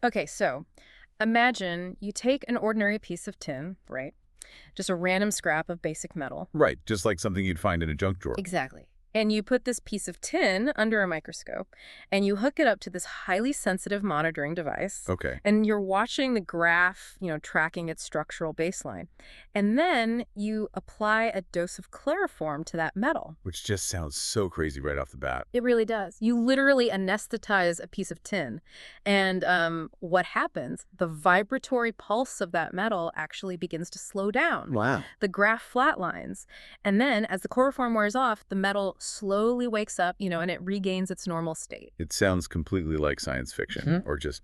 Okay, so imagine you take an ordinary piece of tin, right? Just a random scrap of basic metal. Right, just like something you'd find in a junk drawer. Exactly. And you put this piece of tin under a microscope, and you hook it up to this highly sensitive monitoring device, Okay. and you're watching the graph, tracking its structural baseline. And then you apply a dose of chloroform to that metal. Which just sounds so crazy right off the bat. It really does. You literally anesthetize a piece of tin. And what happens? The vibratory pulse of that metal actually begins to slow down. Wow. The graph flatlines. And then as the chloroform wears off, the metal slowly wakes up, and it regains its normal state. It sounds completely like science fiction or just,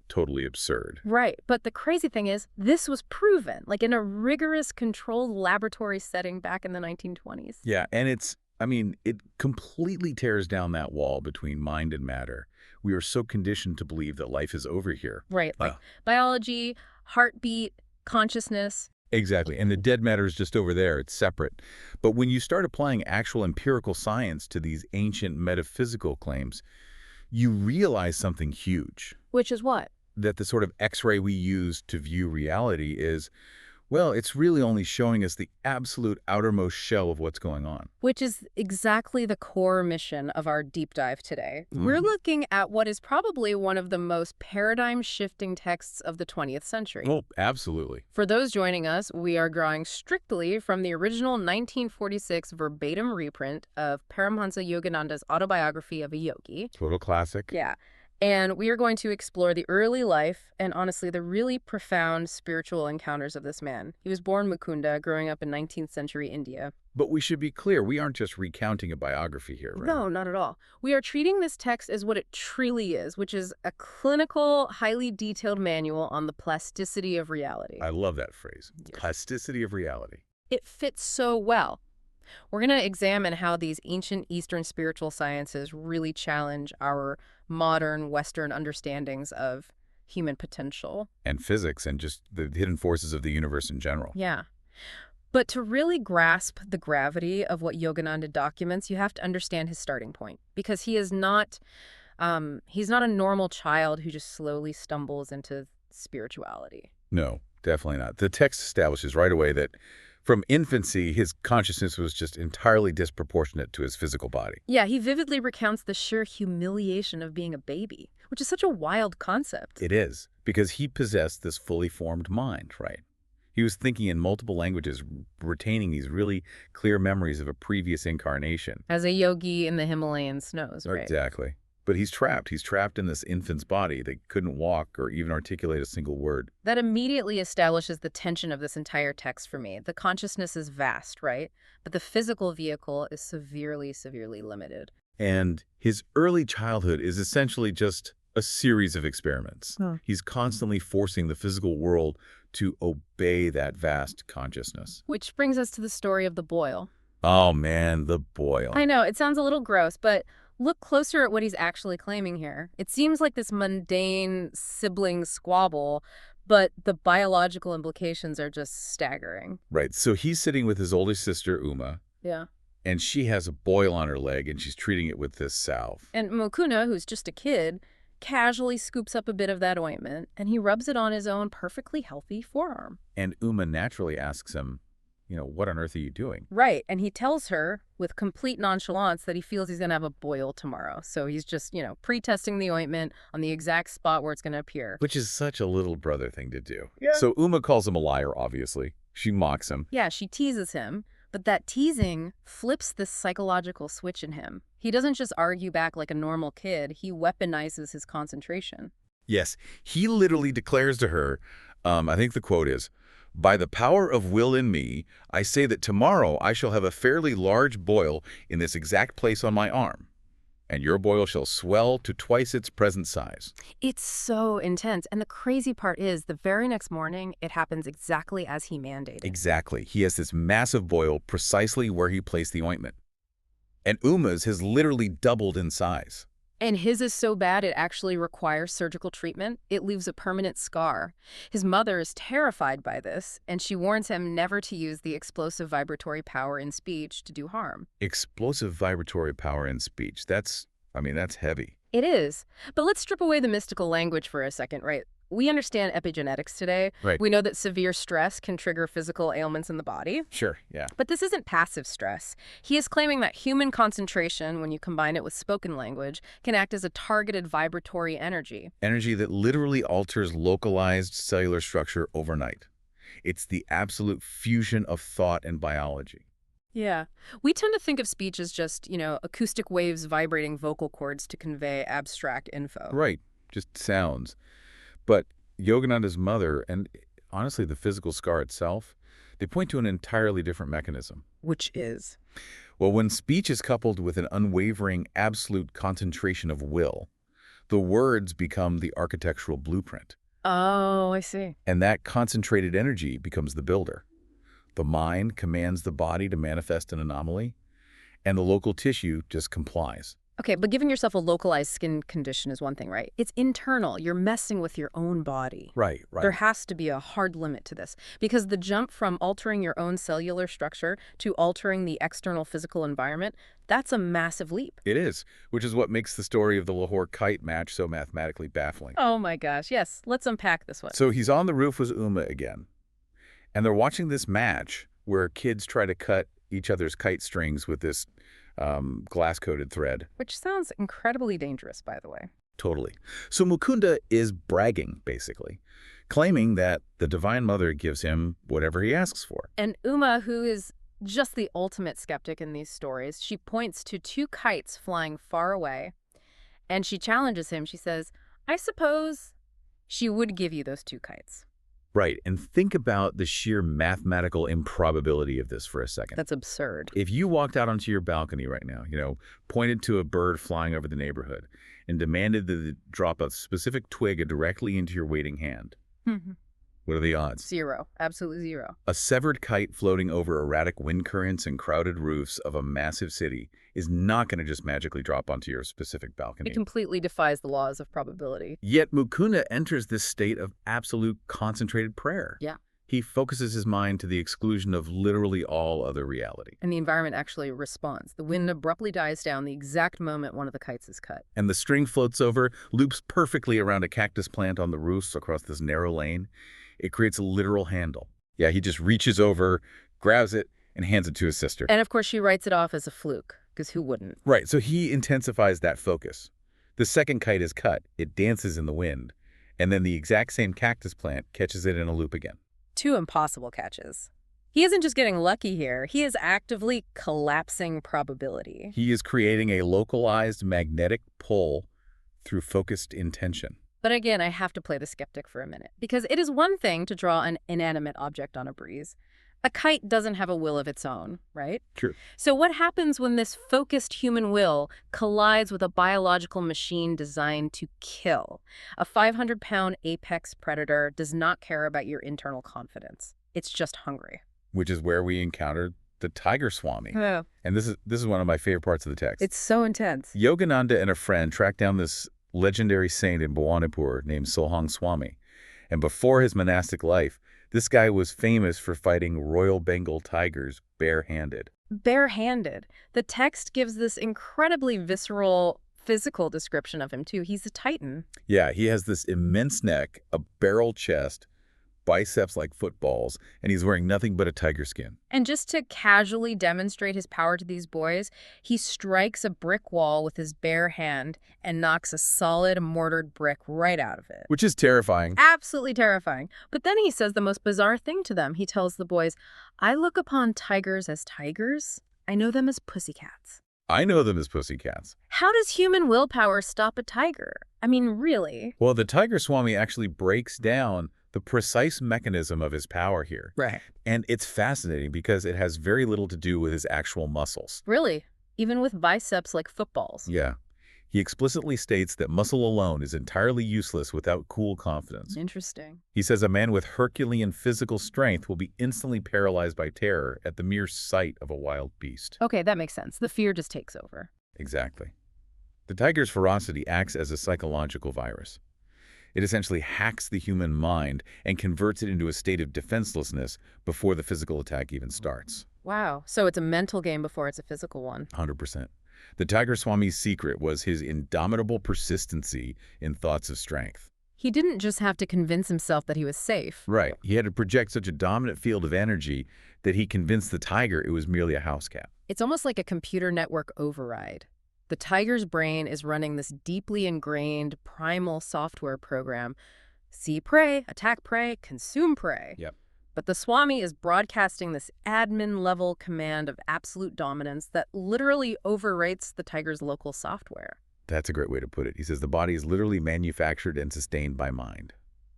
totally absurd. Right. But the crazy thing is, this was proven, like in a rigorous controlled laboratory setting back in the 1920s. Yeah, and it completely tears down that wall between mind and matter. We are so conditioned to believe that life is over here. Right. Like biology, heartbeat, consciousness. Exactly. And the dead matter is just over there. It's separate. But when you start applying actual empirical science to these ancient metaphysical claims, you realize something huge. Which is what? That the sort of X-ray we use to view reality is, well, it's really only showing us the absolute outermost shell of what's going on. Which is exactly the core mission of our deep dive today. We're looking at what is probably one of the most paradigm-shifting texts of the 20th century. Oh, absolutely. For those joining us, we are drawing strictly from the original 1946 verbatim reprint of Paramhansa Yogananda's Autobiography of a Yogi. Total classic. Yeah. And we are going to explore the early life and, honestly, the really profound spiritual encounters of this man. He was born Mukunda, growing up in 19th century India. But we should be clear, we aren't just recounting a biography here, right? No, not at all. We are treating this text as what it truly is, which is a clinical, highly detailed manual on the plasticity of reality. I love that phrase. Plasticity of reality. It fits so well. We're going to examine how these ancient Eastern spiritual sciences really challenge our modern Western understandings of human potential. And physics and just the hidden forces of the universe in general. Yeah. But to really grasp the gravity of what Yogananda documents, you have to understand his starting point. Because he's not a normal child who just slowly stumbles into spirituality. No, definitely not. The text establishes right away that from infancy, his consciousness was just entirely disproportionate to his physical body. Yeah, he vividly recounts the sheer humiliation of being a baby, which is such a wild concept. It is, because he possessed this fully formed mind, right? He was thinking in multiple languages, retaining these really clear memories of a previous incarnation. As a yogi in the Himalayan snows, right? Exactly. But he's trapped. He's trapped in this infant's body that couldn't walk or even articulate a single word. That immediately establishes the tension of this entire text for me. The consciousness is vast, right? But the physical vehicle is severely, severely limited. And his early childhood is essentially just a series of experiments. He's constantly forcing the physical world to obey that vast consciousness. Which brings us to the story of the boil. Oh, man, the boil. I know, it sounds a little gross, but look closer at what he's actually claiming here. It seems like this mundane sibling squabble, but the biological implications are just staggering. Right. So he's sitting with his older sister, Uma. Yeah. And she has a boil on her leg, and she's treating it with this salve. And Mukunda, who's just a kid, casually scoops up a bit of that ointment, and he rubs it on his own perfectly healthy forearm. And Uma naturally asks him, what on earth are you doing? Right, and he tells her with complete nonchalance that he feels he's going to have a boil tomorrow. So he's just, pre-testing the ointment on the exact spot where it's going to appear. Which is such a little brother thing to do. Yeah. So Uma calls him a liar, obviously. She mocks him. Yeah, she teases him, but that teasing flips this psychological switch in him. He doesn't just argue back like a normal kid, he weaponizes his concentration. Yes, he literally declares to her, I think the quote is, "By the power of will in me, I say that tomorrow I shall have a fairly large boil in this exact place on my arm, and your boil shall swell to twice its present size." It's so intense. And the crazy part is the very next morning, it happens exactly as he mandated. Exactly. He has this massive boil precisely where he placed the ointment. And Uma's has literally doubled in size. And his is so bad it actually requires surgical treatment. It leaves a permanent scar. His mother is terrified by this, and she warns him never to use the explosive vibratory power in speech to do harm. Explosive vibratory power in speech. That's heavy. It is. But let's strip away the mystical language for a second, right? We understand epigenetics today. Right. We know that severe stress can trigger physical ailments in the body. Sure, yeah. But this isn't passive stress. He is claiming that human concentration, when you combine it with spoken language, can act as a targeted vibratory energy. Energy that literally alters localized cellular structure overnight. It's the absolute fusion of thought and biology. Yeah. We tend to think of speech as just, acoustic waves vibrating vocal cords to convey abstract info. Right, just sounds. But Yogananda's mother, and honestly the physical scar itself, they point to an entirely different mechanism. Which is? Well, when speech is coupled with an unwavering, absolute concentration of will, the words become the architectural blueprint. Oh, I see. And that concentrated energy becomes the builder. The mind commands the body to manifest an anomaly, and the local tissue just complies. Okay, but giving yourself a localized skin condition is one thing, right? It's internal. You're messing with your own body. Right. There has to be a hard limit to this, because the jump from altering your own cellular structure to altering the external physical environment, that's a massive leap. It is, which is what makes the story of the Lahore kite match so mathematically baffling. Oh my gosh, yes. Let's unpack this one. So he's on the roof with Uma again, and they're watching this match where kids try to cut each other's kite strings with this glass-coated thread. Which sounds incredibly dangerous, by the way. Totally. So Mukunda is bragging, basically, claiming that the Divine Mother gives him whatever he asks for. And Uma, who is just the ultimate skeptic in these stories, she points to two kites flying far away, and she challenges him. She says, I suppose she would give you those two kites. Right, and think about the sheer mathematical improbability of this for a second. That's absurd. If you walked out onto your balcony right now, pointed to a bird flying over the neighborhood and demanded that it drop a specific twig directly into your waiting hand, what are the odds? Zero. Absolutely zero. A severed kite floating over erratic wind currents and crowded roofs of a massive city is not going to just magically drop onto your specific balcony. It completely defies the laws of probability. Yet Mukunda enters this state of absolute concentrated prayer. Yeah. He focuses his mind to the exclusion of literally all other reality. And the environment actually responds. The wind abruptly dies down the exact moment one of the kites is cut. And the string floats over, loops perfectly around a cactus plant on the roofs across this narrow lane. It creates a literal handle. Yeah, he just reaches over, grabs it, and hands it to his sister. And of course she writes it off as a fluke, because who wouldn't? Right, so he intensifies that focus. The second kite is cut, it dances in the wind, and then the exact same cactus plant catches it in a loop again. Two impossible catches. He isn't just getting lucky here. He is actively collapsing probability. He is creating a localized magnetic pull through focused intention. But again, I have to play the skeptic for a minute, because it is one thing to draw an inanimate object on a breeze. A kite doesn't have a will of its own, right? True. So what happens when this focused human will collides with a biological machine designed to kill? A 500-pound apex predator does not care about your internal confidence. It's just hungry. Which is where we encountered the tiger swami. Yeah. And this is one of my favorite parts of the text. It's so intense. Yogananda and a friend tracked down this legendary saint in Bhawanipur named Sohang Swami. And before his monastic life, this guy was famous for fighting Royal Bengal tigers barehanded. Barehanded. The text gives this incredibly visceral physical description of him, too. He's a titan. Yeah, he has this immense neck, a barrel chest, biceps like footballs, and he's wearing nothing but a tiger skin. And just to casually demonstrate his power to these boys, he strikes a brick wall with his bare hand and knocks a solid mortared brick right out of it. Which is terrifying. Absolutely terrifying. But then he says the most bizarre thing to them. He tells the boys, I look upon tigers as tigers. I know them as pussycats. I know them as pussycats. How does human willpower stop a tiger? I mean, really? Well, the tiger swami actually breaks down the precise mechanism of his power here. Right. And it's fascinating because it has very little to do with his actual muscles. Really? Even with biceps like footballs? Yeah. He explicitly states that muscle alone is entirely useless without cool confidence. Interesting. He says a man with Herculean physical strength will be instantly paralyzed by terror at the mere sight of a wild beast. Okay, that makes sense. The fear just takes over. Exactly. The tiger's ferocity acts as a psychological virus. It essentially hacks the human mind and converts it into a state of defenselessness before the physical attack even starts. Wow. So it's a mental game before it's a physical one. 100%. The Tiger Swami's secret was his indomitable persistency in thoughts of strength. He didn't just have to convince himself that he was safe. Right. He had to project such a dominant field of energy that he convinced the tiger it was merely a house cat. It's almost like a computer network override. The tiger's brain is running this deeply ingrained primal software program. See prey, attack prey, consume prey. Yep. But the Swami is broadcasting this admin-level command of absolute dominance that literally overwrites the tiger's local software. That's a great way to put it. He says the body is literally manufactured and sustained by mind.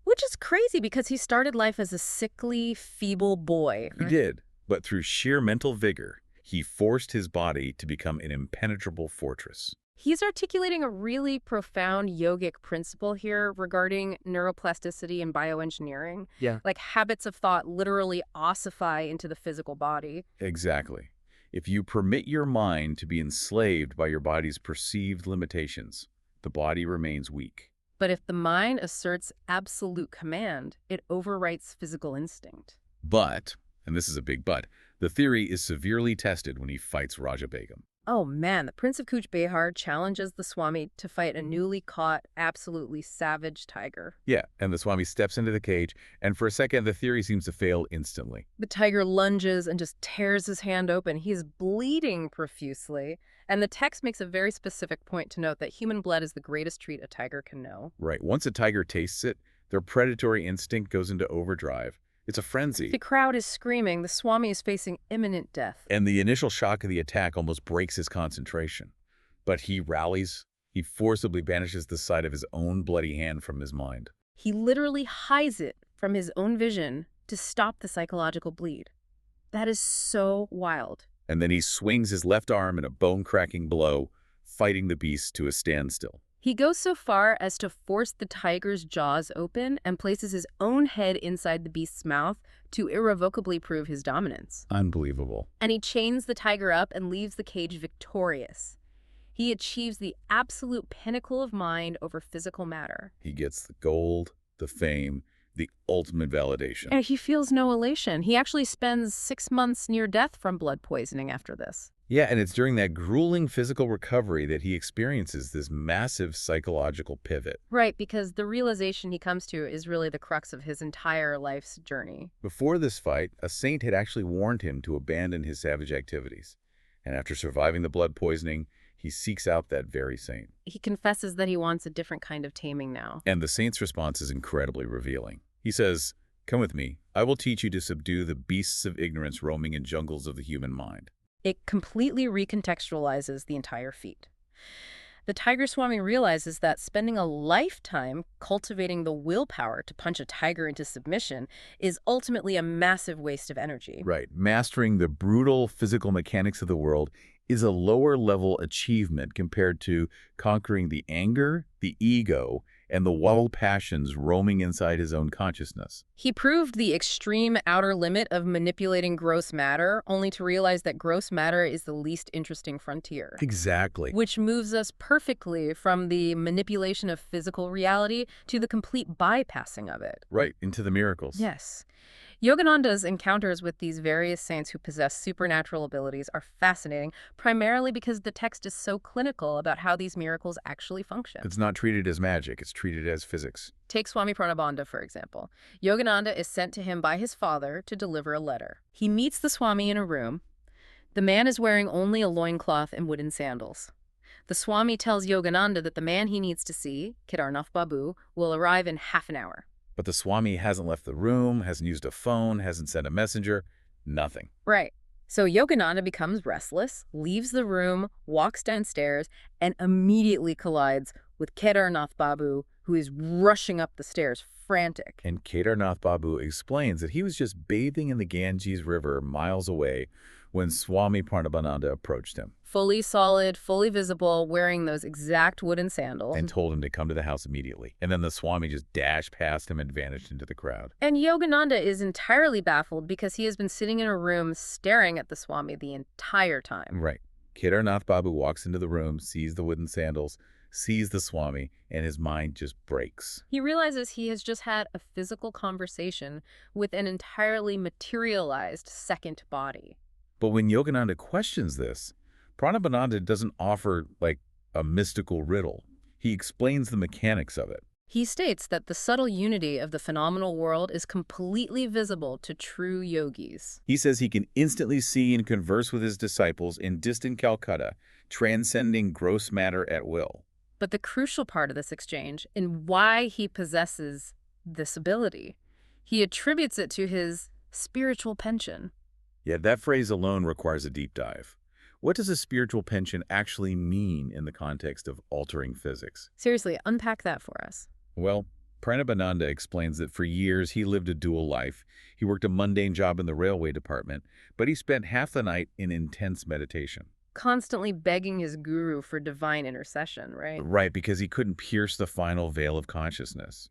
Which is crazy because he started life as a sickly, feeble boy. He did, but through sheer mental vigor, he forced his body to become an impenetrable fortress. He's articulating a really profound yogic principle here regarding neuroplasticity and bioengineering. Yeah. Like habits of thought literally ossify into the physical body. Exactly. If you permit your mind to be enslaved by your body's perceived limitations, the body remains weak. But if the mind asserts absolute command, it overwrites physical instinct. But, and this is a big but, the theory is severely tested when he fights Raja Begum. Oh man, the Prince of Cooch Behar challenges the Swami to fight a newly caught, absolutely savage tiger. Yeah, and the Swami steps into the cage, and for a second the theory seems to fail instantly. The tiger lunges and just tears his hand open. He's bleeding profusely. And the text makes a very specific point to note that human blood is the greatest treat a tiger can know. Right. Once a tiger tastes it, their predatory instinct goes into overdrive. It's a frenzy. The crowd is screaming. The Swami is facing imminent death. And the initial shock of the attack almost breaks his concentration. But he rallies. He forcibly banishes the sight of his own bloody hand from his mind. He literally hides it from his own vision to stop the psychological bleed. That is so wild. And then he swings his left arm in a bone-cracking blow, fighting the beast to a standstill. He goes so far as to force the tiger's jaws open and places his own head inside the beast's mouth to irrevocably prove his dominance. Unbelievable. And he chains the tiger up and leaves the cage victorious. He achieves the absolute pinnacle of mind over physical matter. He gets the gold, the fame, the ultimate validation. And he feels no elation. He actually spends 6 months near death from blood poisoning after this. Yeah, and it's during that grueling physical recovery that he experiences this massive psychological pivot. Right, because the realization he comes to is really the crux of his entire life's journey. Before this fight, a saint had actually warned him to abandon his savage activities. And after surviving the blood poisoning, he seeks out that very saint. He confesses that he wants a different kind of taming now. And the saint's response is incredibly revealing. He says, "Come with me. I will teach you to subdue the beasts of ignorance roaming in jungles of the human mind." It completely recontextualizes the entire feat. The Tiger Swami realizes that spending a lifetime cultivating the willpower to punch a tiger into submission is ultimately a massive waste of energy. Right. Mastering the brutal physical mechanics of the world is a lower-level achievement compared to conquering the anger, the ego, and the wild passions roaming inside his own consciousness. He proved the extreme outer limit of manipulating gross matter, only to realize that gross matter is the least interesting frontier. Exactly. Which moves us perfectly from the manipulation of physical reality to the complete bypassing of it. Right, into the miracles. Yes. Yogananda's encounters with these various saints who possess supernatural abilities are fascinating, primarily because the text is so clinical about how these miracles actually function. It's not treated as magic, it's treated as physics. Take Swami Pranabandha, for example. Yogananda is sent to him by his father to deliver a letter. He meets the Swami in a room. The man is wearing only a loincloth and wooden sandals. The Swami tells Yogananda that the man he needs to see, Kedarnath Babu, will arrive in half an hour. But the Swami hasn't left the room, hasn't used a phone, hasn't sent a messenger, nothing. Right. So Yogananda becomes restless, leaves the room, walks downstairs, and immediately collides with Kedarnath Babu, who is rushing up the stairs, frantic. And Kedarnath Babu explains that he was just bathing in the Ganges River miles away when Swami Pranabandha approached him. Fully solid, fully visible, wearing those exact wooden sandals. And told him to come to the house immediately. And then the Swami just dashed past him and vanished into the crowd. And Yogananda is entirely baffled because he has been sitting in a room staring at the Swami the entire time. Right. Kedarnath Babu walks into the room, sees the wooden sandals, sees the Swami, and his mind just breaks. He realizes he has just had a physical conversation with an entirely materialized second body. But when Yogananda questions this, Pranabananda doesn't offer, like, a mystical riddle. He explains the mechanics of it. He states that the subtle unity of the phenomenal world is completely visible to true yogis. He says he can instantly see and converse with his disciples in distant Calcutta, transcending gross matter at will. But the crucial part of this exchange, and why he possesses this ability, he attributes it to his spiritual pension. Yeah, that phrase alone requires a deep dive. What does a spiritual pension actually mean in the context of altering physics? Seriously, unpack that for us. Well, Pranabananda explains that for years he lived a dual life. He worked a mundane job in the railway department, but he spent half the night in intense meditation. Constantly begging his guru for divine intercession, right? Right, because he couldn't pierce the final veil of consciousness.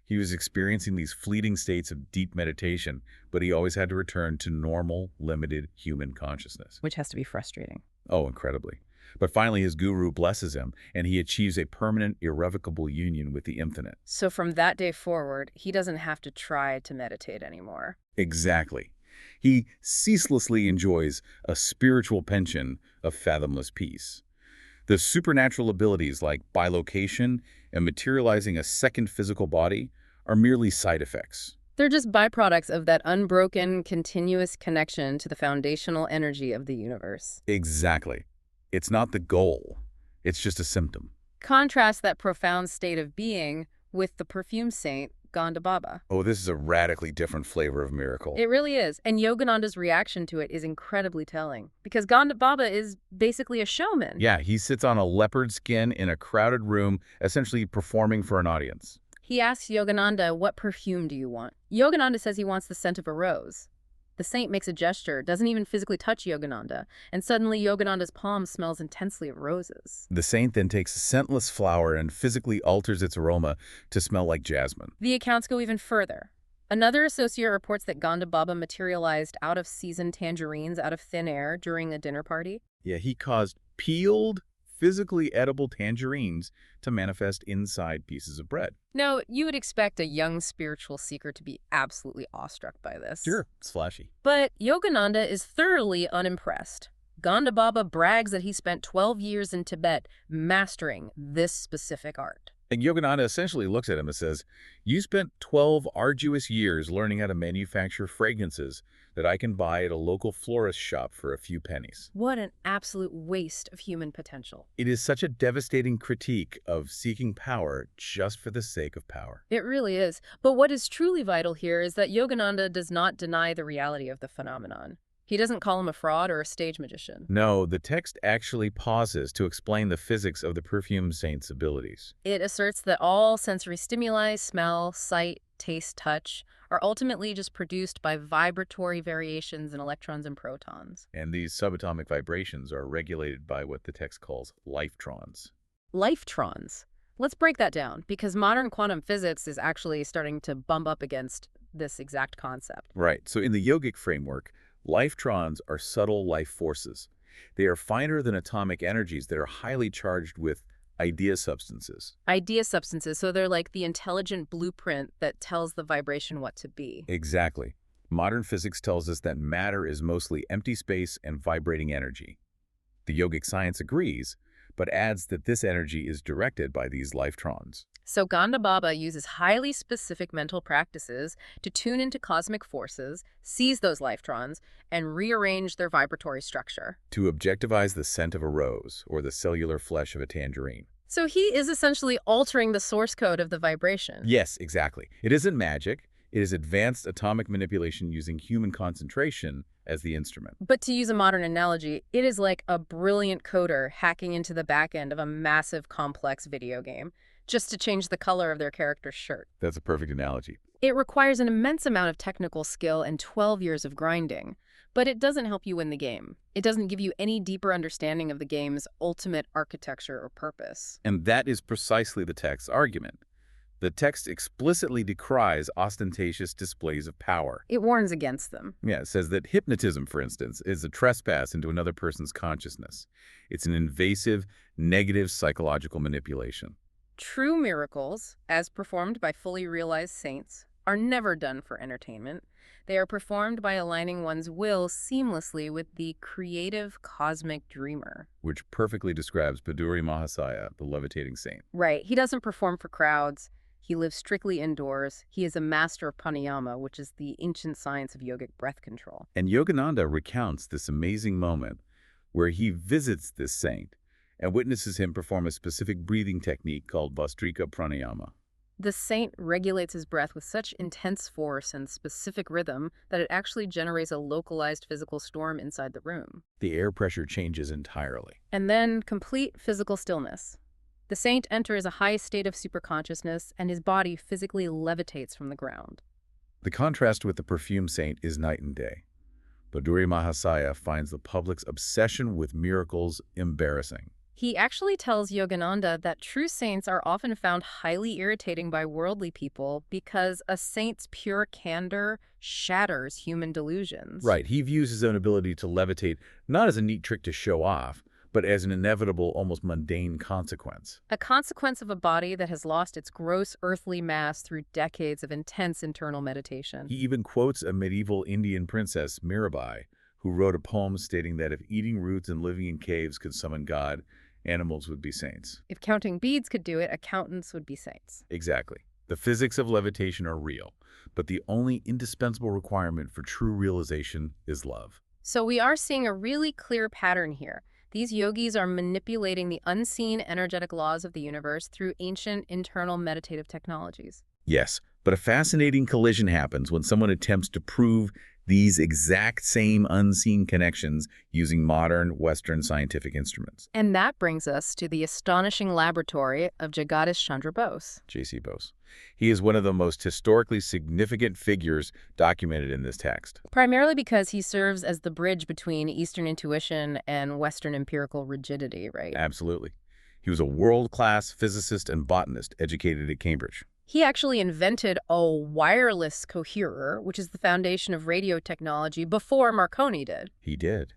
He was experiencing these fleeting states of deep meditation, but he always had to return to normal, limited human consciousness. Which has to be frustrating. Oh, incredibly. But finally, his guru blesses him, and he achieves a permanent, irrevocable union with the infinite. So from that day forward, he doesn't have to try to meditate anymore. Exactly. He ceaselessly enjoys a spiritual pension of fathomless peace. The supernatural abilities like bilocation and materializing a second physical body are merely side effects. They're just byproducts of that unbroken, continuous connection to the foundational energy of the universe. Exactly. It's not the goal. It's just a symptom. Contrast that profound state of being with the perfume saint, Gonda Baba. Oh, this is a radically different flavor of miracle. It really is. And Yogananda's reaction to it is incredibly telling. Because Gonda Baba is basically a showman. Yeah, he sits on a leopard skin in a crowded room, essentially performing for an audience. He asks Yogananda, what perfume do you want? Yogananda says he wants the scent of a rose. The saint makes a gesture, doesn't even physically touch Yogananda, and suddenly Yogananda's palm smells intensely of roses. The saint then takes a scentless flower and physically alters its aroma to smell like jasmine. The accounts go even further. Another associate reports that Gonda Baba materialized out-of-season tangerines out of thin air during a dinner party. Yeah, he caused peeled, physically edible tangerines to manifest inside pieces of bread. Now, you would expect a young spiritual seeker to be absolutely awestruck by this. Sure, it's flashy. But Yogananda is thoroughly unimpressed. Gonda Baba brags that he spent 12 years in Tibet mastering this specific art. And Yogananda essentially looks at him and says, you spent 12 arduous years learning how to manufacture fragrances that I can buy at a local florist shop for a few pennies. What an absolute waste of human potential. It is such a devastating critique of seeking power just for the sake of power. It really is. But what is truly vital here is that Yogananda does not deny the reality of the phenomenon. He doesn't call him a fraud or a stage magician. No, the text actually pauses to explain the physics of the perfume saint's abilities. It asserts that all sensory stimuli, smell, sight, taste, touch, are ultimately just produced by vibratory variations in electrons and protons. And these subatomic vibrations are regulated by what the text calls lifetrons. Lifetrons. Let's break that down, because modern quantum physics is actually starting to bump up against this exact concept. Right. So in the yogic framework, lifetrons are subtle life forces. They are finer than atomic energies that are highly charged with idea substances. Idea substances, so they're like the intelligent blueprint that tells the vibration what to be. Exactly. Modern physics tells us that matter is mostly empty space and vibrating energy. The yogic science agrees, but adds that this energy is directed by these lifetrons. So Gonda Baba uses highly specific mental practices to tune into cosmic forces, seize those lifetrons, and rearrange their vibratory structure. To objectivize the scent of a rose or the cellular flesh of a tangerine. So he is essentially altering the source code of the vibration. Yes, exactly. It isn't magic. It is advanced atomic manipulation using human concentration as the instrument. But to use a modern analogy, it is like a brilliant coder hacking into the back end of a massive, complex video game, just to change the color of their character's shirt. That's a perfect analogy. It requires an immense amount of technical skill and 12 years of grinding, but it doesn't help you win the game. It doesn't give you any deeper understanding of the game's ultimate architecture or purpose. And that is precisely the text's argument. The text explicitly decries ostentatious displays of power. It warns against them. Yeah, it says that hypnotism, for instance, is a trespass into another person's consciousness. It's an invasive, negative psychological manipulation. True miracles, as performed by fully realized saints, are never done for entertainment. They are performed by aligning one's will seamlessly with the creative cosmic dreamer. Which perfectly describes Paduri Mahasaya, the levitating saint. Right. He doesn't perform for crowds. He lives strictly indoors. He is a master of pranayama, which is the ancient science of yogic breath control. And Yogananda recounts this amazing moment where he visits this saint and witnesses him perform a specific breathing technique called Vastrika Pranayama. The saint regulates his breath with such intense force and specific rhythm that it actually generates a localized physical storm inside the room. The air pressure changes entirely. And then complete physical stillness. The saint enters a high state of superconsciousness, and his body physically levitates from the ground. The contrast with the perfume saint is night and day. Paduri Mahasaya finds the public's obsession with miracles embarrassing. He actually tells Yogananda that true saints are often found highly irritating by worldly people because a saint's pure candor shatters human delusions. Right, he views his own ability to levitate not as a neat trick to show off, but as an inevitable, almost mundane consequence. A consequence of a body that has lost its gross earthly mass through decades of intense internal meditation. He even quotes a medieval Indian princess, Mirabai, who wrote a poem stating that if eating roots and living in caves could summon God, animals would be saints. If counting beads could do it, accountants would be saints. Exactly. The physics of levitation are real, but the only indispensable requirement for true realization is love. So we are seeing a really clear pattern here. These yogis are manipulating the unseen energetic laws of the universe through ancient internal meditative technologies. Yes, but a fascinating collision happens when someone attempts to prove these exact same unseen connections using modern Western scientific instruments. And that brings us to the astonishing laboratory of Jagadish Chandra Bose. J.C. Bose. He is one of the most historically significant figures documented in this text. Primarily because he serves as the bridge between Eastern intuition and Western empirical rigidity, right? Absolutely. He was a world-class physicist and botanist educated at Cambridge. He actually invented a wireless coherer, which is the foundation of radio technology, before Marconi did. He did.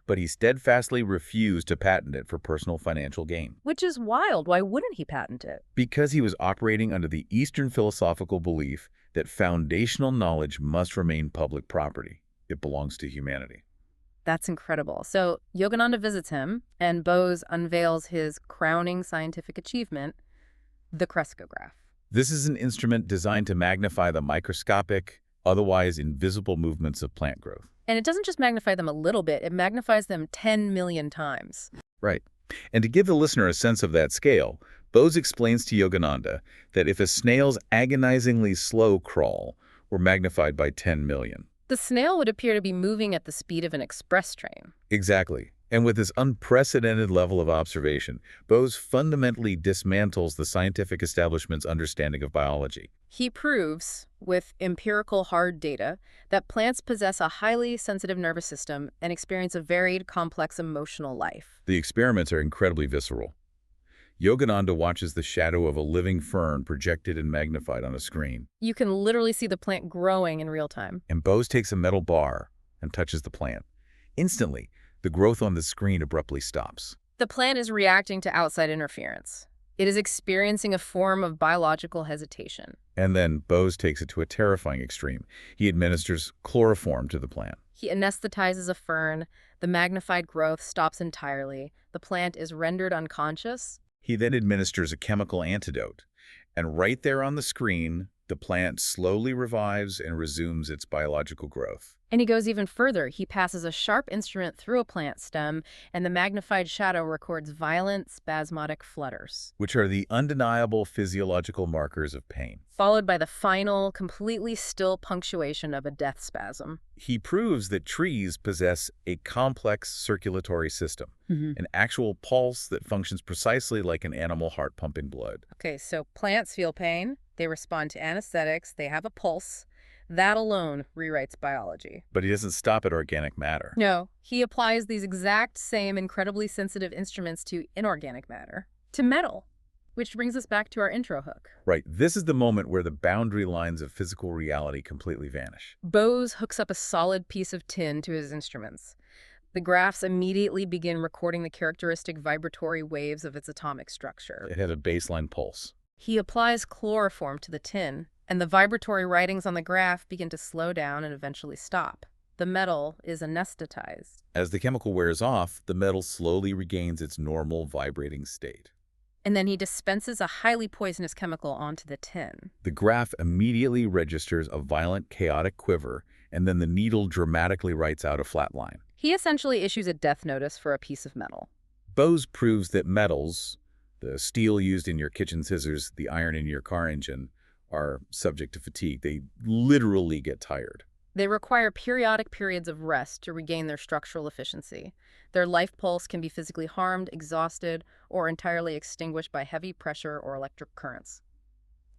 But he steadfastly refused to patent it for personal financial gain. Which is wild. Why wouldn't he patent it? Because he was operating under the Eastern philosophical belief that foundational knowledge must remain public property. It belongs to humanity. That's incredible. So Yogananda visits him, and Bose unveils his crowning scientific achievement, the crescograph. This is an instrument designed to magnify the microscopic, otherwise invisible movements of plant growth. And it doesn't just magnify them a little bit, it magnifies them 10 million times. Right. And to give the listener a sense of that scale, Bose explains to Yogananda that if a snail's agonizingly slow crawl were magnified by 10 million. The snail would appear to be moving at the speed of an express train. Exactly. And with this unprecedented level of observation, Bose fundamentally dismantles the scientific establishment's understanding of biology. He proves, with empirical hard data, that plants possess a highly sensitive nervous system and experience a varied, complex emotional life. The experiments are incredibly visceral. Yogananda watches the shadow of a living fern projected and magnified on a screen. You can literally see the plant growing in real time. And Bose takes a metal bar and touches the plant. Instantly, the growth on the screen abruptly stops. The plant is reacting to outside interference. It is experiencing a form of biological hesitation. And then Bose takes it to a terrifying extreme. He administers chloroform to the plant. He anesthetizes a fern. The magnified growth stops entirely. The plant is rendered unconscious. He then administers a chemical antidote. And right there on the screen, the plant slowly revives and resumes its biological growth. And he goes even further. He passes a sharp instrument through a plant stem, and the magnified shadow records violent, spasmodic flutters, which are the undeniable physiological markers of pain. followed by the final, completely still punctuation of a death spasm. He proves that trees possess a complex circulatory system, an actual pulse that functions precisely like an animal heart pumping blood. Okay, so plants feel pain. They respond to anesthetics. They have a pulse. That alone rewrites biology. But he doesn't stop at organic matter. No, he applies these exact same incredibly sensitive instruments to inorganic matter, to metal, which brings us back to our intro hook. Right, this is the moment where the boundary lines of physical reality completely vanish. Bose hooks up a solid piece of tin to his instruments. The graphs immediately begin recording the characteristic vibratory waves of its atomic structure. It had a baseline pulse. He applies chloroform to the tin, And the vibratory writings on the graph begin to slow down and eventually stop. The metal is anesthetized. As the chemical wears off, the metal slowly regains its normal vibrating state. And then he dispenses a highly poisonous chemical onto the tin. The graph immediately registers a violent, chaotic quiver, and then the needle dramatically writes out a flat line. He essentially issues a death notice for a piece of metal. Bose proves that metals, the steel used in your kitchen scissors, the iron in your car engine, are subject to fatigue. They literally get tired. They require periodic periods of rest to regain their structural efficiency. Their life pulse can be physically harmed, exhausted, or entirely extinguished by heavy pressure or electric currents.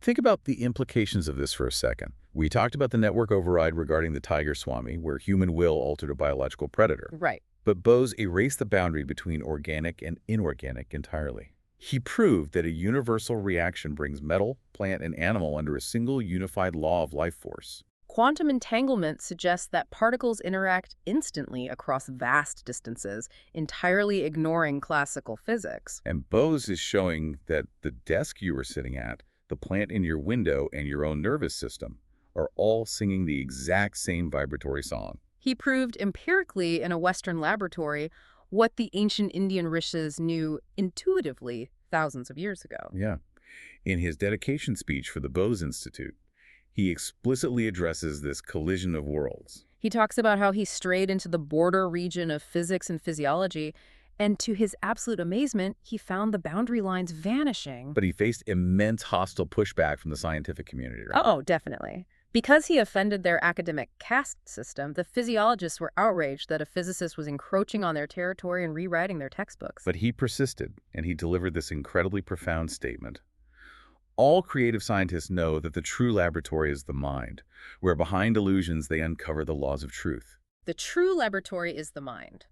Think about the implications of this for a second. We talked about the network override regarding the tiger swami, where human will altered a biological predator. Right. But Bose erased the boundary between organic and inorganic entirely. He proved that a universal reaction brings metal, plant, and animal under a single unified law of life force. Quantum entanglement suggests that particles interact instantly across vast distances, entirely ignoring classical physics. And Bose is showing that the desk you were sitting at, the plant in your window, and your own nervous system are all singing the exact same vibratory song. He proved empirically in a Western laboratory what the ancient Indian rishis knew intuitively thousands of years ago. Yeah. In his dedication speech for the Bose Institute, he explicitly addresses this collision of worlds. He talks about how he strayed into the border region of physics and physiology, and to his absolute amazement, he found the boundary lines vanishing. But he faced immense hostile pushback from the scientific community, right? Oh, definitely. Because he offended their academic caste system, the physiologists were outraged that a physicist was encroaching on their territory and rewriting their textbooks. But he persisted, and he delivered this incredibly profound statement. All creative scientists know that the true laboratory is the mind, where behind illusions they uncover the laws of truth. The true laboratory is the mind.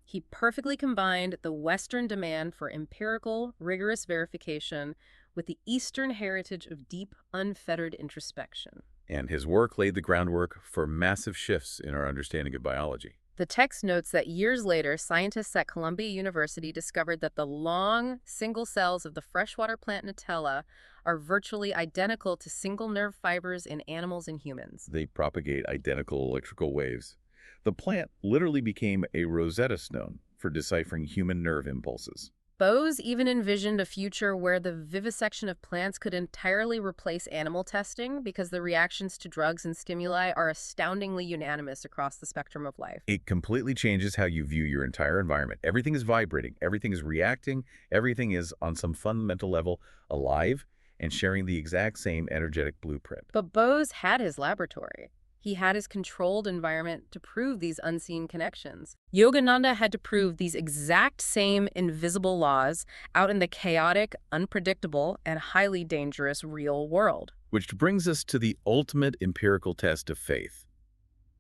He perfectly combined the Western demand for empirical, rigorous verification with the Eastern heritage of deep, unfettered introspection. And his work laid the groundwork for massive shifts in our understanding of biology. The text notes that years later, scientists at Columbia University discovered that the long, single cells of the freshwater plant Nutella are virtually identical to single nerve fibers in animals and humans. They propagate identical electrical waves. The plant literally became a Rosetta Stone for deciphering human nerve impulses. Bose even envisioned a future where the vivisection of plants could entirely replace animal testing because the reactions to drugs and stimuli are astoundingly unanimous across the spectrum of life. It completely changes how you view your entire environment. Everything is vibrating, everything is reacting, everything is, on some fundamental level, alive and sharing the exact same energetic blueprint. But Bose had his laboratory. He had his controlled environment to prove these unseen connections. Yogananda had to prove these exact same invisible laws out in the chaotic, unpredictable, and highly dangerous real world. Which brings us to the ultimate empirical test of faith,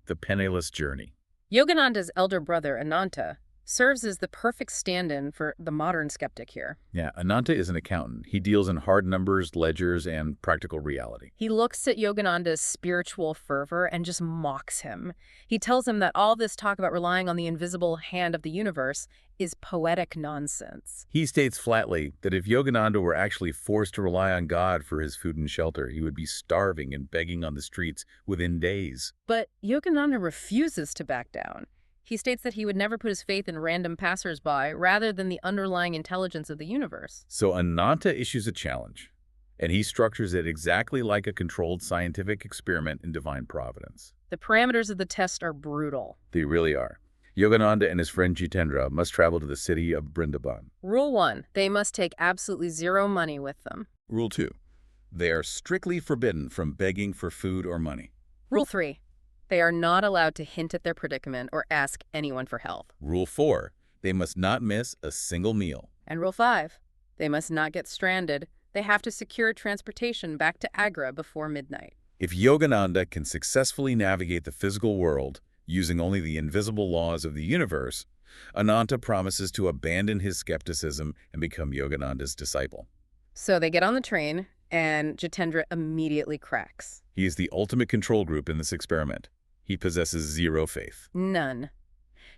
the penniless journey. Yogananda's elder brother, Ananta, serves as the perfect stand-in for the modern skeptic here. Yeah, Ananta is an accountant. He deals in hard numbers, ledgers, and practical reality. He looks at Yogananda's spiritual fervor and just mocks him. He tells him that all this talk about relying on the invisible hand of the universe is poetic nonsense. He states flatly that if Yogananda were actually forced to rely on God for his food and shelter, he would be starving and begging on the streets within days. But Yogananda refuses to back down. He states that he would never put his faith in random passersby rather than the underlying intelligence of the universe. So Ananta issues a challenge, and he structures it exactly like a controlled scientific experiment in divine providence. The parameters of the test are brutal. They really are. Yogananda and his friend Jitendra must travel to the city of Brindaban. Rule 1, they must take absolutely zero money with them. Rule 2, they are strictly forbidden from begging for food or money. Rule 3, they are not allowed to hint at their predicament or ask anyone for help. Rule 4, they must not miss a single meal. And Rule 5, they must not get stranded. They have to secure transportation back to Agra before midnight. If Yogananda can successfully navigate the physical world using only the invisible laws of the universe, Ananta promises to abandon his skepticism and become Yogananda's disciple. So they get on the train, and Jitendra immediately cracks. He is the ultimate control group in this experiment. He possesses zero faith. None.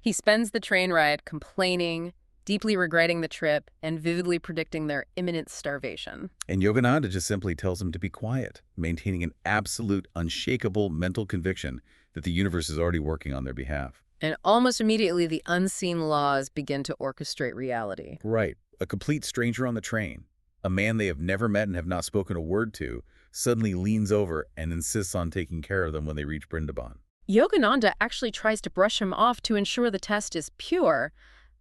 He spends the train ride complaining, deeply regretting the trip and vividly predicting their imminent starvation. And Yogananda just simply tells him to be quiet, maintaining an absolute, unshakable mental conviction that the universe is already working on their behalf. And almost immediately, the unseen laws begin to orchestrate reality. Right. A complete stranger on the train, a man they have never met and have not spoken a word to, suddenly leans over and insists on taking care of them when they reach Brindaban. Yogananda actually tries to brush him off to ensure the test is pure,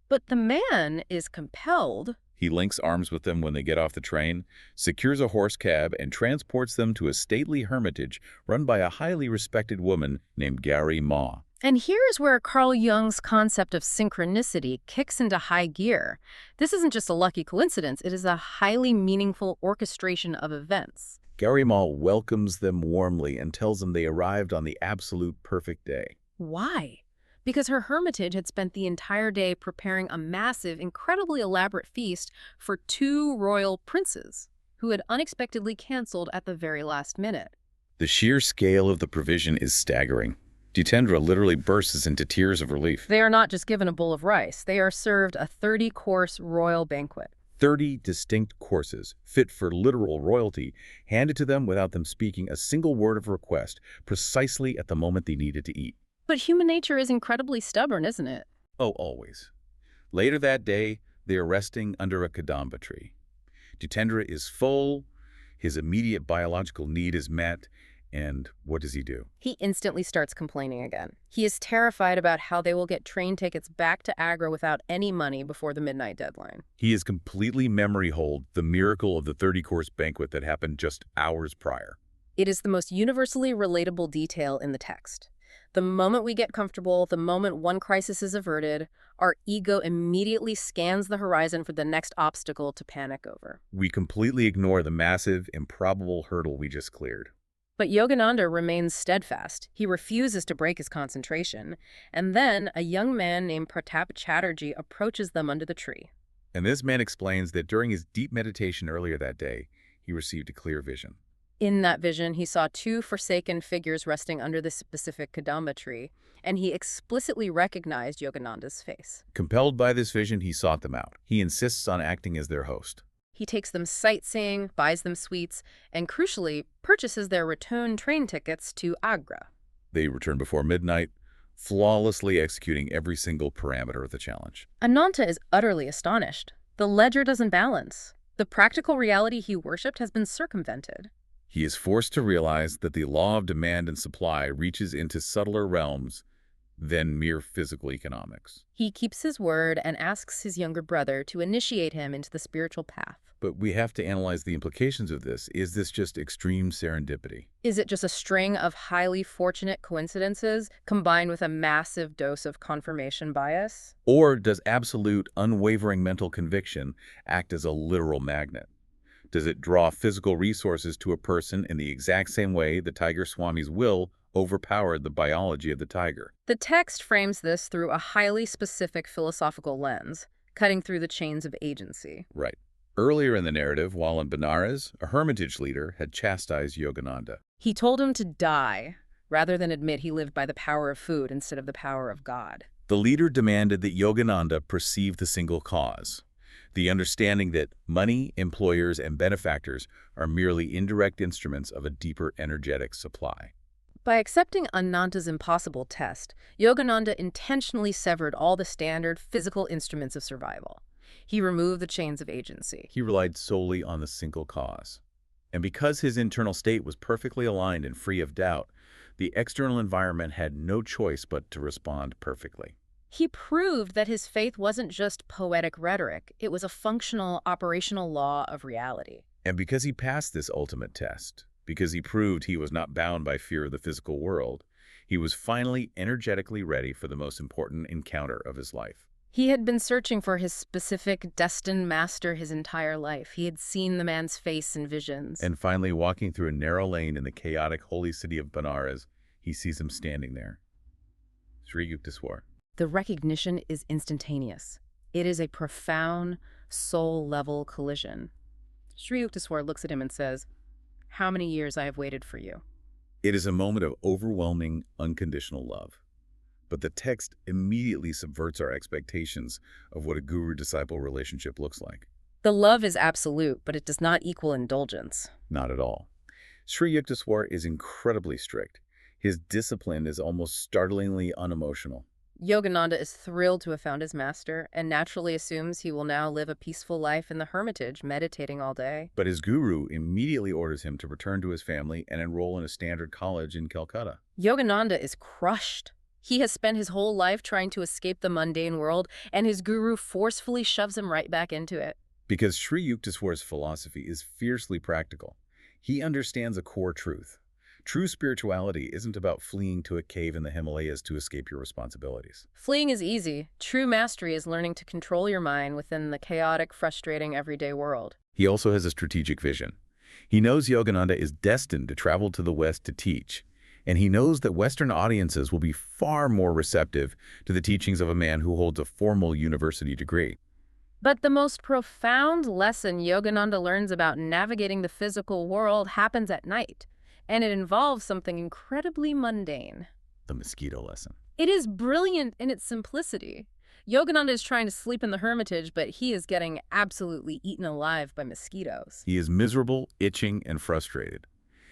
but the man is compelled. He links arms with them when they get off the train, secures a horse cab, and transports them to a stately hermitage run by a highly respected woman named Gary Ma. And here's where Carl Jung's concept of synchronicity kicks into high gear. This isn't just a lucky coincidence, it is a highly meaningful orchestration of events. Gary Ma welcomes them warmly and tells them they arrived on the absolute perfect day. Why? Because her hermitage had spent the entire day preparing a massive, incredibly elaborate feast for two royal princes, who had unexpectedly canceled at the very last minute. The sheer scale of the provision is staggering. Jitendra literally bursts into tears of relief. They are not just given a bowl of rice, they are served a 30-course royal banquet. 30 distinct courses, fit for literal royalty, handed to them without them speaking a single word of request, precisely at the moment they needed to eat. But human nature is incredibly stubborn, isn't it? Oh, always. Later that day, they are resting under a kadamba tree. Jitendra is full, his immediate biological need is met, and what does he do? He instantly starts complaining again. He is terrified about how they will get train tickets back to Agra without any money before the midnight deadline. He is completely memory-holed the miracle of the 30-course banquet that happened just hours prior. It is the most universally relatable detail in the text. The moment we get comfortable, the moment one crisis is averted, our ego immediately scans the horizon for the next obstacle to panic over. We completely ignore the massive, improbable hurdle we just cleared. But Yogananda remains steadfast. He refuses to break his concentration. And then a young man named Pratap Chatterjee approaches them under the tree. And this man explains that during his deep meditation earlier that day, he received a clear vision. In that vision, he saw two forsaken figures resting under the specific kadamba tree, and he explicitly recognized Yogananda's face. Compelled by this vision, he sought them out. He insists on acting as their host. He takes them sightseeing, buys them sweets, and crucially, purchases their return train tickets to Agra. They return before midnight, flawlessly executing every single parameter of the challenge. Ananta is utterly astonished. The ledger doesn't balance. The practical reality he worshipped has been circumvented. He is forced to realize that the law of demand and supply reaches into subtler realms than mere physical economics. He keeps his word and asks his younger brother to initiate him into the spiritual path. But we have to analyze the implications of this. Is this just extreme serendipity? Is it just a string of highly fortunate coincidences combined with a massive dose of confirmation bias? Or does absolute, unwavering mental conviction act as a literal magnet? Does it draw physical resources to a person in the exact same way the Tiger Swami's will overpowered the biology of the tiger? The text frames this through a highly specific philosophical lens, cutting through the chains of agency. Right. Earlier in the narrative, while in Benares, a hermitage leader had chastised Yogananda. He told him to die, rather than admit he lived by the power of food instead of the power of God. The leader demanded that Yogananda perceive the single cause, the understanding that money, employers, and benefactors are merely indirect instruments of a deeper energetic supply. By accepting Ananta's impossible test, Yogananda intentionally severed all the standard physical instruments of survival. He removed the chains of agency. He relied solely on the single cause. And because his internal state was perfectly aligned and free of doubt, the external environment had no choice but to respond perfectly. He proved that his faith wasn't just poetic rhetoric, it was a functional, operational law of reality. And because he passed this ultimate test, because he proved he was not bound by fear of the physical world, he was finally energetically ready for the most important encounter of his life. He had been searching for his specific, destined master his entire life. He had seen the man's face in visions. And finally, walking through a narrow lane in the chaotic holy city of Benares, he sees him standing there. Sri Yukteswar. The recognition is instantaneous. It is a profound, soul-level collision. Sri Yukteswar looks at him and says, "How many years I have waited for you." It is a moment of overwhelming, unconditional love. But the text immediately subverts our expectations of what a guru-disciple relationship looks like. The love is absolute, but it does not equal indulgence. Not at all. Sri Yukteswar is incredibly strict. His discipline is almost startlingly unemotional. Yogananda is thrilled to have found his master and naturally assumes he will now live a peaceful life in the hermitage, meditating all day. But his guru immediately orders him to return to his family and enroll in a standard college in Calcutta. Yogananda is crushed. He has spent his whole life trying to escape the mundane world, and his guru forcefully shoves him right back into it. Because Sri Yukteswar's philosophy is fiercely practical. He understands a core truth. True spirituality isn't about fleeing to a cave in the Himalayas to escape your responsibilities. Fleeing is easy. True mastery is learning to control your mind within the chaotic, frustrating, everyday world. He also has a strategic vision. He knows Yogananda is destined to travel to the West to teach, and he knows that Western audiences will be far more receptive to the teachings of a man who holds a formal university degree. But the most profound lesson Yogananda learns about navigating the physical world happens at night, and it involves something incredibly mundane. The mosquito lesson. It is brilliant in its simplicity. Yogananda is trying to sleep in the hermitage, but he is getting absolutely eaten alive by mosquitoes. He is miserable, itching, and frustrated.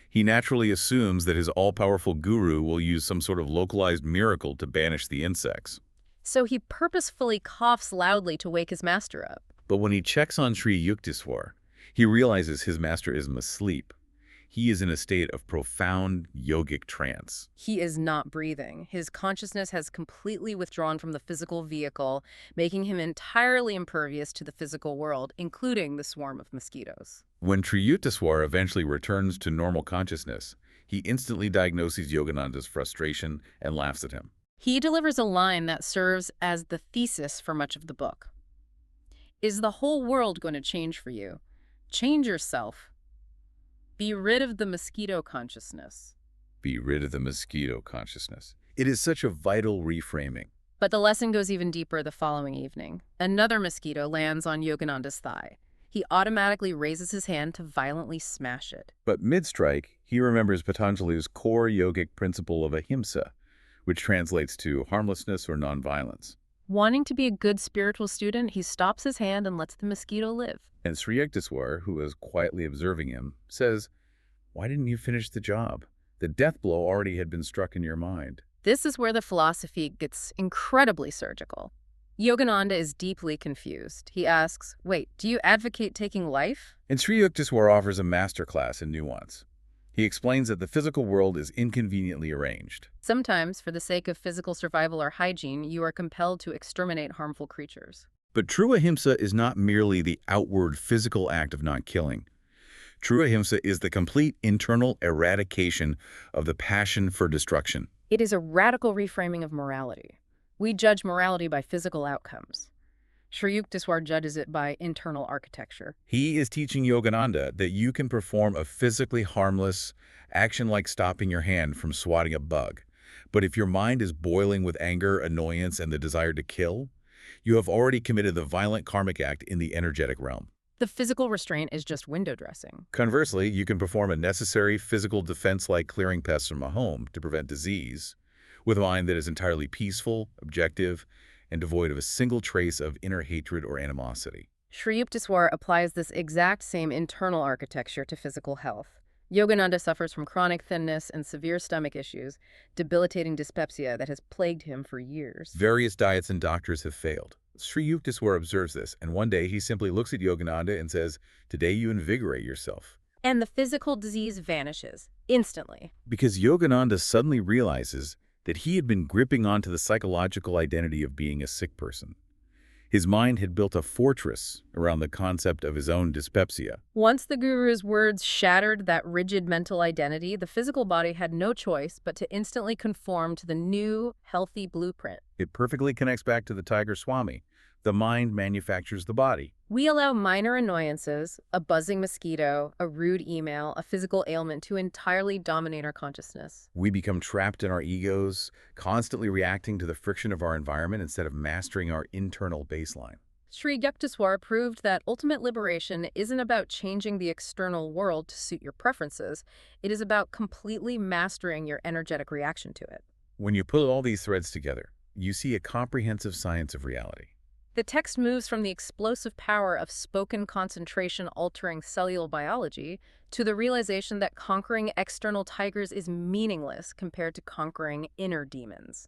He naturally assumes that his all-powerful guru will use some sort of localized miracle to banish the insects. So he purposefully coughs loudly to wake his master up. But when he checks on Sri Yukteswar, he realizes his master isn't asleep. He is in a state of profound yogic trance. He is not breathing. His consciousness has completely withdrawn from the physical vehicle, making him entirely impervious to the physical world, including the swarm of mosquitoes. When Sri Yukteswar eventually returns to normal consciousness, he instantly diagnoses Yogananda's frustration and laughs at him. He delivers a line that serves as the thesis for much of the book. Is the whole world going to change for you? Change yourself. Be rid of the mosquito consciousness. Be rid of the mosquito consciousness. It is such a vital reframing. But the lesson goes even deeper the following evening. Another mosquito lands on Yogananda's thigh. He automatically raises his hand to violently smash it. But mid-strike, he remembers Patanjali's core yogic principle of ahimsa, which translates to harmlessness or nonviolence. Wanting to be a good spiritual student, he stops his hand and lets the mosquito live. And Sri Yukteswar, who is quietly observing him, says, "Why didn't you finish the job? The death blow already had been struck in your mind." This is where the philosophy gets incredibly surgical. Yogananda is deeply confused. He asks, wait, do you advocate taking life? And Sri Yukteswar offers a masterclass in nuance. He explains that the physical world is inconveniently arranged. Sometimes, for the sake of physical survival or hygiene, you are compelled to exterminate harmful creatures. But true ahimsa is not merely the outward physical act of not killing. True ahimsa is the complete internal eradication of the passion for destruction. It is a radical reframing of morality. We judge morality by physical outcomes. Sri Yukteswar judges it by internal architecture. He is teaching Yogananda that you can perform a physically harmless action like stopping your hand from swatting a bug. But if your mind is boiling with anger, annoyance, and the desire to kill, you have already committed the violent karmic act in the energetic realm. The physical restraint is just window dressing. Conversely, you can perform a necessary physical defense like clearing pests from a home to prevent disease, with a mind that is entirely peaceful, objective, and devoid of a single trace of inner hatred or animosity. Sri Yukteswar applies this exact same internal architecture to physical health. Yogananda suffers from chronic thinness and severe stomach issues, debilitating dyspepsia that has plagued him for years. Various diets and doctors have failed. Sri Yukteswar observes this, and one day he simply looks at Yogananda and says, "Today you invigorate yourself." And the physical disease vanishes instantly. Because Yogananda suddenly realizes that he had been gripping onto the psychological identity of being a sick person. His mind had built a fortress around the concept of his own dyspepsia. Once the guru's words shattered that rigid mental identity, the physical body had no choice but to instantly conform to the new, healthy blueprint. It perfectly connects back to the Tiger Swami. The mind manufactures the body. We allow minor annoyances, a buzzing mosquito, a rude email, a physical ailment to entirely dominate our consciousness. We become trapped in our egos, constantly reacting to the friction of our environment instead of mastering our internal baseline. Sri Yukteswar proved that ultimate liberation isn't about changing the external world to suit your preferences. It is about completely mastering your energetic reaction to it. When you put all these threads together, you see a comprehensive science of reality. The text moves from the explosive power of spoken concentration altering cellular biology to the realization that conquering external tigers is meaningless compared to conquering inner demons.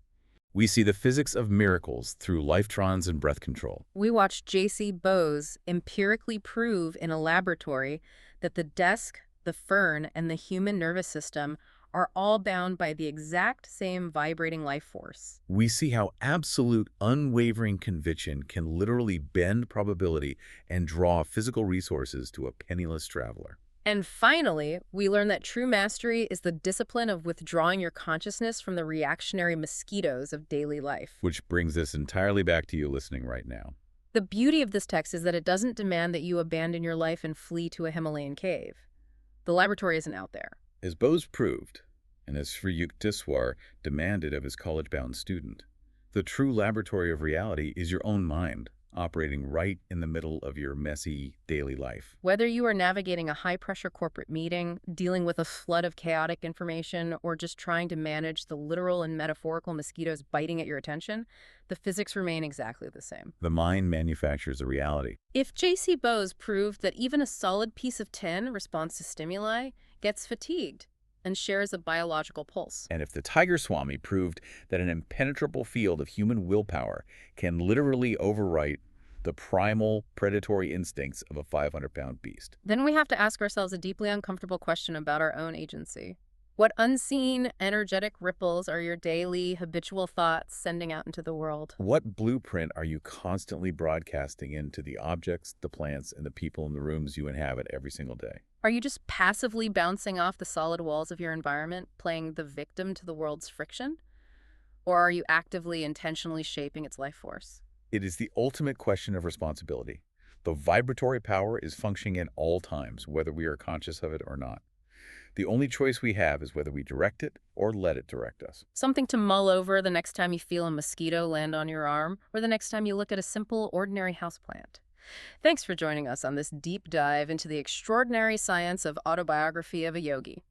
We see the physics of miracles through lifetrons and breath control. We watched J.C. Bose empirically prove in a laboratory that the desk, the fern, and the human nervous system are all bound by the exact same vibrating life force. We see how absolute, unwavering conviction can literally bend probability and draw physical resources to a penniless traveler. And finally, we learn that true mastery is the discipline of withdrawing your consciousness from the reactionary mosquitoes of daily life. Which brings us entirely back to you listening right now. The beauty of this text is that it doesn't demand that you abandon your life and flee to a Himalayan cave. The laboratory isn't out there. As Bose proved, and as Sri Yukteswar demanded of his college-bound student, the true laboratory of reality is your own mind, operating right in the middle of your messy daily life. Whether you are navigating a high-pressure corporate meeting, dealing with a flood of chaotic information, or just trying to manage the literal and metaphorical mosquitoes biting at your attention, the physics remain exactly the same. The mind manufactures a reality. If J.C. Bose proved that even a solid piece of tin responds to stimuli, gets fatigued, and shares a biological pulse. And if the Tiger Swami proved that an impenetrable field of human willpower can literally overwrite the primal predatory instincts of a 500-pound beast. Then we have to ask ourselves a deeply uncomfortable question about our own agency. What unseen, energetic ripples are your daily, habitual thoughts sending out into the world? What blueprint are you constantly broadcasting into the objects, the plants, and the people in the rooms you inhabit every single day? Are you just passively bouncing off the solid walls of your environment, playing the victim to the world's friction? Or are you actively, intentionally shaping its life force? It is the ultimate question of responsibility. The vibratory power is functioning at all times, whether we are conscious of it or not. The only choice we have is whether we direct it or let it direct us. Something to mull over the next time you feel a mosquito land on your arm, or the next time you look at a simple, ordinary houseplant. Thanks for joining us on this deep dive into the extraordinary science of Autobiography of a Yogi.